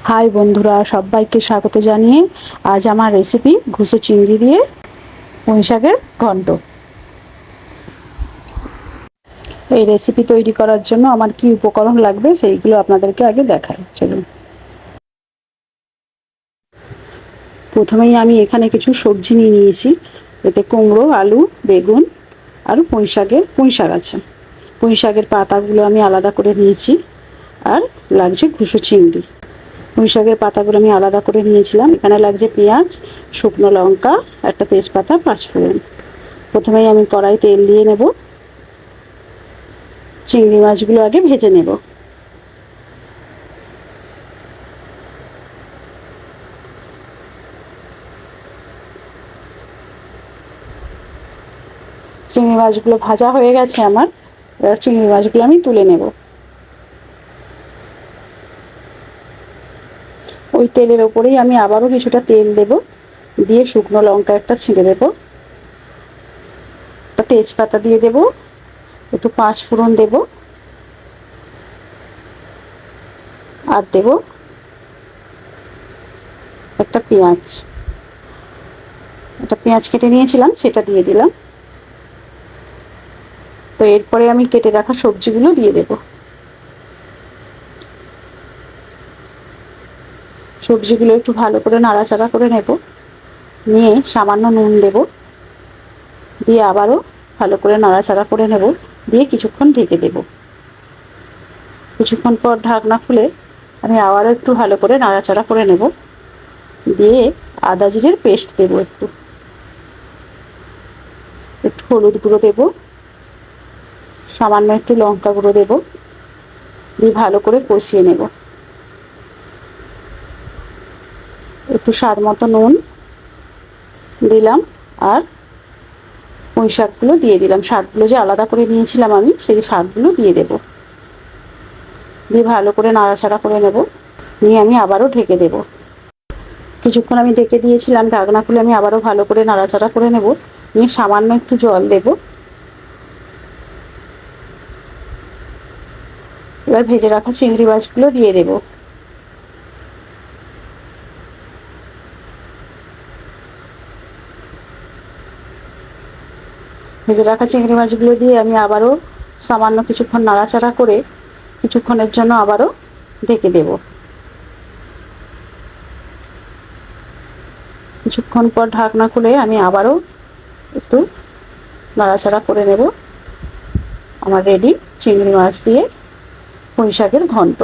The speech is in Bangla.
হাই বন্ধুরা, সবাইকে স্বাগত জানিয়ে আজ আমার রেসিপি ঘুষো চিংড়ি দিয়ে পুঁই শাকের ঘন্ট। এই রেসিপি তৈরি করার জন্য আমার কি উপকরণ লাগবে সেইগুলো আপনাদেরকে আগে দেখাই। চলুন। প্রথমেই আমি এখানে কিছু সবজি নিয়ে নিয়েছি। এতে কুমড়ো, আলু, বেগুন আর পুঁই শাক আছে। পুঁই শাকের পাতাগুলো আমি আলাদা করে নিয়েছি। আর লাগছে ঘুষো চিংড়ি। পুঁই শাকের পাতাগুলো আমি আলাদা করে নিয়েছিলাম। এখানে লাগছে পেঁয়াজ, শুকনো লঙ্কা, একটা তেজপাতা, পাঁচফোড়ন। প্রথমেই আমি কড়াই তেল দিয়ে নেব। চিংড়ি মাছগুলো আগে ভেজে নেব। চিংড়ি মাছগুলো ভাজা হয়ে গেছে আমার। এবার চিংড়ি মাছগুলো আমি তুলে নেব। ওই তেলের ওপরেই আমি আবারও কিছুটা তেল দেব, দিয়ে শুকনো লঙ্কা একটা ছিঁড়ে দেব, একটা তেজপাতা দিয়ে দেব, একটু পাঁচফোড়ন দেব, আর দেব একটা পেঁয়াজ কেটে নিয়েছিলাম, সেটা দিয়ে দিলাম। তো এরপরে আমি কেটে রাখা সবজিগুলো দিয়ে দেব। সবজিগুলো একটু ভালো করে নাড়াচাড়া করে নেব, নিয়ে সামান্য নুন দেব, দিয়ে আবারও ভালো করে নাড়াচাড়া করে নেব, দিয়ে কিছুক্ষণ ঢেকে দেব। কিছুক্ষণ পর ঢাকনা খুলে আমি আবারও একটু ভালো করে নাড়াচাড়া করে নেব, দিয়ে আদা জিরের পেস্ট দেব, একটু হলুদ গুঁড়ো দেব, সামান্য একটু লঙ্কা গুঁড়ো দেব, দিয়ে ভালো করে কষিয়ে নেব। একটু স্বাদ মতো নুন দিলাম, আর পুঁই শাকগুলো দিয়ে দিলাম। শাকগুলো যে আলাদা করে নিয়েছিলাম আমি, সেই শাকগুলো দিয়ে দেব, দিয়ে ভালো করে নাড়াচাড়া করে নেব, নিয়ে আমি আবারও ঢেকে দেব। কিছুক্ষণ আমি ঢেকে দিয়েছিলাম, ঢাকনা খুলে আমি আবারও ভালো করে নাড়াচাড়া করে নেব, নিয়ে সামান্য একটু জল দেব। এবার ভেজে রাখা চিংড়ি মাছগুলো দিয়ে দেব। ভেজে রাখা চিংড়ি মাছগুলো দিয়ে আমি আবারও সামান্য কিছুক্ষণ নাড়াচাড়া করে কিছুক্ষণের জন্য আবারও ঢেকে দেব। কিছুক্ষণ পর ঢাকনা খুলে আমি আবারও একটু নাড়াচাড়া করে নেব। আমার রেডি চিংড়ি মাছ দিয়ে পুঁই শাকের ঘন্ট।